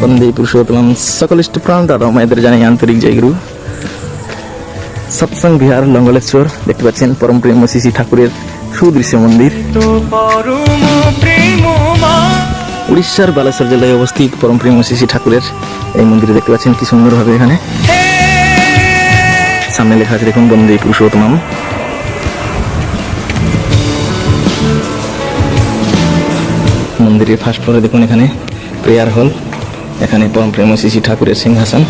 বন্দে পুরুষোত্তম সকলিষ্ট প্রাণ দাদা মায়েদের জানাই আন্তরিক জয়গুরু। সৎসঙ্গ বিহার লঙ্গলেশ্বর দেখতে পাচ্ছেন পরম প্রেম শ্রী ঠাকুরের সুদৃশ্য মন্দির। উড়িষ্যার বালেশ্বর জেলায় অবস্থিত পরম প্রেম শ্রী ঠাকুরের এই মন্দিরে দেখতে পাচ্ছেন কি সুন্দর ভাবে এখানে সামনে লেখা আছে দেখুন বন্দে পুরুষোত্তম। মন্দিরের ফার্স্ট ফ্লোরে দেখুন এখানে প্রেয়ার হল, এখানে পরম প্রেম শ্রী ঠাকুরের সিংহাসন।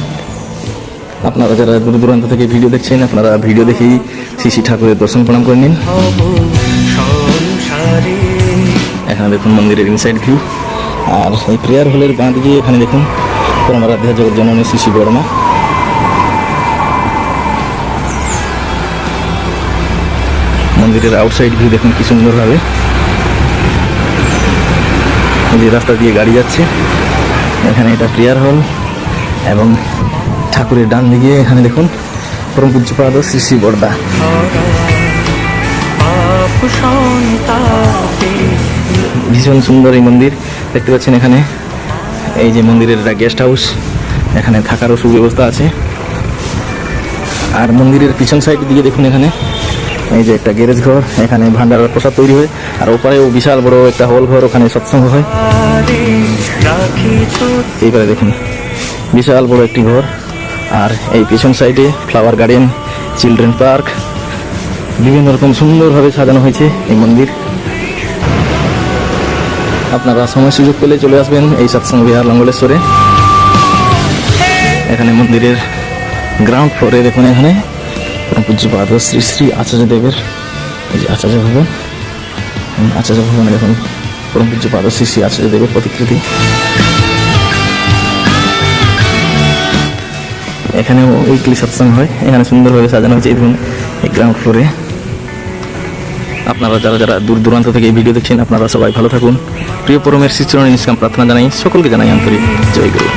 আপনারা যারা দূর দূরান্ত থেকে ভিডিও দেখছেন আপনারা ভিডিও দেখেই শ্রী ঠাকুরের দর্শন প্রণাম করে নিন। এখানে দেখুন মন্দিরের ইনসাইড ভিউ। আর এই প্রেয়ার হলের বাঁ দিকে এখানে দেখুন পরম আরাধ্যা জগৎ জননী শ্রী বর্মা। মন্দিরের আউটসাইড ভিউ দেখুন কি সুন্দরভাবে, যে রাস্তা দিয়ে গাড়ি যাচ্ছে এখানে এটা প্রেয়ার হল। এবং ঠাকুরের ডান দিকে এখানে দেখুন পরম পূজ্যপাদ শ্রী শ্রী বর্দা। ভীষণ সুন্দর এই মন্দির দেখতে পাচ্ছেন। এখানে এই যে মন্দিরের একটা গেস্ট হাউস, এখানে থাকারও সুব্যবস্থা আছে। আর মন্দিরের পিছন সাইড দিকে দেখুন এখানে এই যে একটা গ্যারেজ ঘর, এখানে ভান্ডার প্রসাদ তৈরি হয়। আর ওপারেও বিশাল বড় একটা হল ঘর, ওখানে সৎসঙ্গ হয়। এইবারে দেখুন বিশাল বড় একটি ঘর। আর এই পিছন সাইডে ফ্লাওয়ার গার্ডেন, চিলড্রেন পার্ক, বিভিন্ন রকম সুন্দরভাবে সাজানো হয়েছে এই মন্দির। আপনারা সময় সুযোগ পেলে চলে আসবেন এই সৎসঙ্গ বিহার লঙ্গলেশ্বরে। এখানে মন্দিরের গ্রাউন্ড ফ্লোরে দেখুন এখানে পরম পূজ্যপাদ শ্রী শ্রী আচার্যদেবের এই যে আচার্য ভবন। আচার্য ভবনে দেখুন পরম পূজ্যপাদ শ্রী শ্রী আচার্যদেবের প্রতিকৃতি। এখানে উইকলি সৎসঙ্গ হয়, এখানে সুন্দরভাবে সাজানো হয়েছে দেখুন এই গ্রাউন্ড ফ্লোরে। আপনারা যারা যারা দূর দূরান্ত থেকে এই ভিডিও দেখছেন আপনারা সবাই ভালো থাকুন। প্রিয় পরমের শ্রীচরণে নিষ্কাম প্রার্থনা জানাই, সকলকে জানাই আন্তরিক জয় গুরু।